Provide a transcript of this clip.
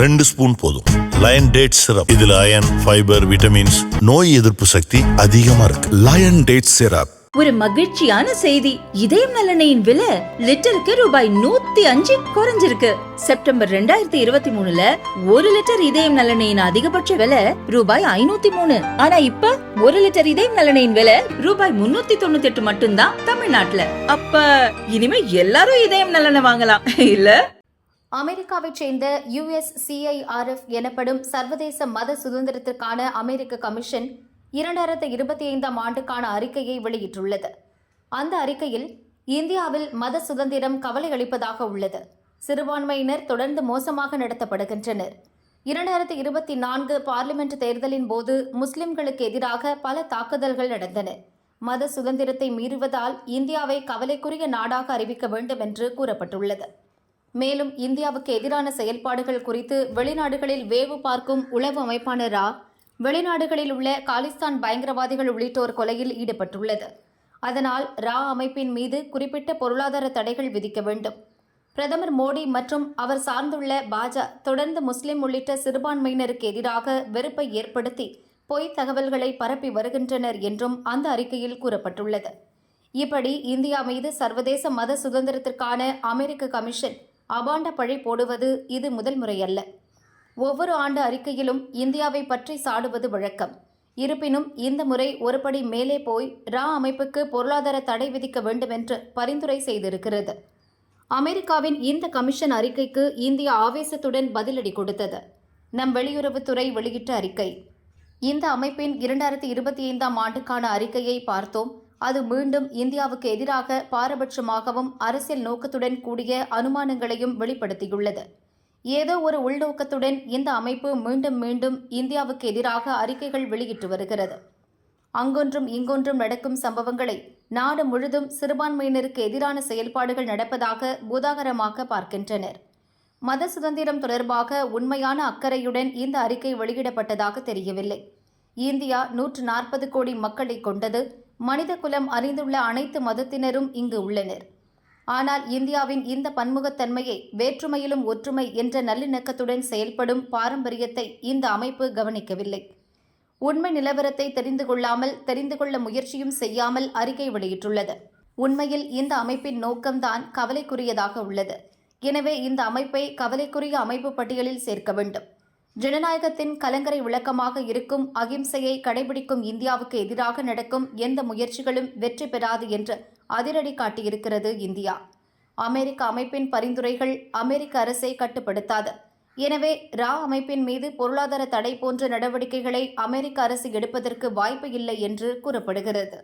2 spoon போதும். Lion date syrup. இதுல iron, fibre, vitamins, நோய் எதிர்ப்பு சக்தி அதிகமா இருக்கு. Lion date syrup. ஒரு மகிழ்ச்சியான செய்தி. இதயம் நலனையின் விலை லிட்டருக்கு ரூபாய் 105 குறைஞ்சிருக்கு. செப்டம்பர் 2023ல 1 லிட்டர் இதயம் நலனையின் அதிகபட்ச விலை ரூபாய் 503. ஆனா இப்ப 1 லிட்டர் இதயம் நலனையின் விலை ரூபாய் 398 மட்டும்தான் தமிழ்நாட்டுல. அப்ப இனிமே எல்லாரும் இதயம் நலனை வாங்கலாம் இல்ல? அமெரிக்காவைச் சேர்ந்த USCIRF எனப்படும் சர்வதேச மத சுதந்திரத்திற்கான அமெரிக்க கமிஷன் 2025ஆம் ஆண்டுக்கான அறிக்கையை வெளியிட்டுள்ளது. அந்த அறிக்கையில் இந்தியாவில் மத சுதந்திரம் கவலை அளிப்பதாக உள்ளது. சிறுபான்மையினர் தொடர்ந்து மோசமாக நடத்தப்படுகின்றனர். 2024 பார்லிமெண்ட் தேர்தலின் போது முஸ்லிம்களுக்கு எதிராக பல தாக்குதல்கள் நடந்தன. மத சுதந்திரத்தை மீறுவதால் இந்தியாவை கவலைக்குரிய நாடாக அறிவிக்க வேண்டும் என்று கூறப்பட்டுள்ளது. மேலும் இந்தியாவுக்கு எதிரான செயல்பாடுகள் குறித்து வெளிநாடுகளில் வேவு பார்க்கும் உளவு அமைப்பான ரா வெளிநாடுகளில் உள்ள காலிஸ்தான் பயங்கரவாதிகள் உள்ளிட்டோர் கொலையில் ஈடுபட்டுள்ளது. அதனால் ரா அமைப்பின் மீது குறிப்பிட்ட பொருளாதார தடைகள் விதிக்க வேண்டும். பிரதமர் மோடி மற்றும் அவர் சார்ந்துள்ள பாஜக தொடர்ந்து முஸ்லிம் உள்ளிட்ட சிறுபான்மையினருக்கு எதிராக வெறுப்பை ஏற்படுத்தி பொய் தகவல்களை பரப்பி வருகின்றனர் என்றும் அந்த அறிக்கையில் கூறப்பட்டுள்ளது. இப்படி இந்தியா மீது சர்வதேச மத சுதந்திரத்திற்கான அமெரிக்க கமிஷன் அபாண்ட பழி போடுவது இது முதல் முறையல்ல. ஒவ்வொரு ஆண்டு அறிக்கையிலும் இந்தியாவை பற்றி சாடுவது வழக்கம். இருப்பினும் இந்த முறை ஒருபடி மேலே போய் ரா அமைப்புக்கு பொருளாதார தடை விதிக்க வேண்டும் என்று பரிந்துரை செய்திருக்கிறது. அமெரிக்காவின் இந்த கமிஷன் அறிக்கைக்கு இந்தியா ஆவேசத்துடன் பதிலடி கொடுத்தது. நம் வெளியுறவுத்துறை வெளியிட்ட அறிக்கை. இந்த அமைப்பின் 2025ஆம் ஆண்டுக்கான அறிக்கையை பார்த்தோம். அது மீண்டும் இந்தியாவுக்கு எதிராக பாரபட்சமாகவும் அரசியல் நோக்கத்துடன் கூடிய அனுமானங்களையும் வெளிப்படுத்தியுள்ளது. ஏதோ ஒரு உள்நோக்கத்துடன் இந்த அமைப்பு மீண்டும் மீண்டும் இந்தியாவுக்கு எதிராக அறிக்கைகள் வெளியிட்டு வருகிறது. அங்கொன்றும் இங்கொன்றும் நடக்கும் சம்பவங்களை நாடு முழுதும் சிறுபான்மையினருக்கு எதிரான செயல்பாடுகள் நடப்பதாக பூதாகரமாக பார்க்கின்றனர். மத சுதந்திரம் தொடர்பாக உண்மையான அக்கறையுடன் இந்த அறிக்கை வெளியிடப்பட்டதாக தெரியவில்லை. இந்தியா 140 கோடி மக்களை கொண்டது. மனித குலம் அறிந்துள்ள அனைத்து மதத்தினரும் இங்கு உள்ளனர். ஆனால் இந்தியாவின் இந்த பன்முகத்தன்மையை, வேற்றுமையிலும் ஒற்றுமை என்ற நல்லிணக்கத்துடன் செயல்படும் பாரம்பரியத்தை இந்த அமைப்பு கவனிக்கவில்லை. உண்மை நிலவரத்தை தெரிந்து கொள்ளாமல், தெரிந்து கொள்ள முயற்சியும் செய்யாமல் அறிக்கை வெளியிட்டுள்ளது. உண்மையில் இந்த அமைப்பின் நோக்கம்தான் கவலைக்குரியதாக உள்ளது. எனவே இந்த அமைப்பை கவலைக்குரிய அமைப்பு பட்டியலில் சேர்க்க வேண்டும். ஜனநாயகத்தின் கலங்கரை விளக்கமாக இருக்கும் அகிம்சையை கடைபிடிக்கும் இந்தியாவுக்கு எதிராக நடக்கும் எந்த முயற்சிகளும் வெற்றி பெறாது என்று அதிரடி காட்டியிருக்கிறது இந்தியா. அமெரிக்க அமைப்பின் பரிந்துரைகள் அமெரிக்க அரசை கட்டுப்படுத்தாது. எனவே ரா அமைப்பின் மீது பொருளாதார தடை போன்ற நடவடிக்கைகளை அமெரிக்க அரசு எடுப்பதற்கு வாய்ப்பு இல்லை என்று கூறப்படுகிறது.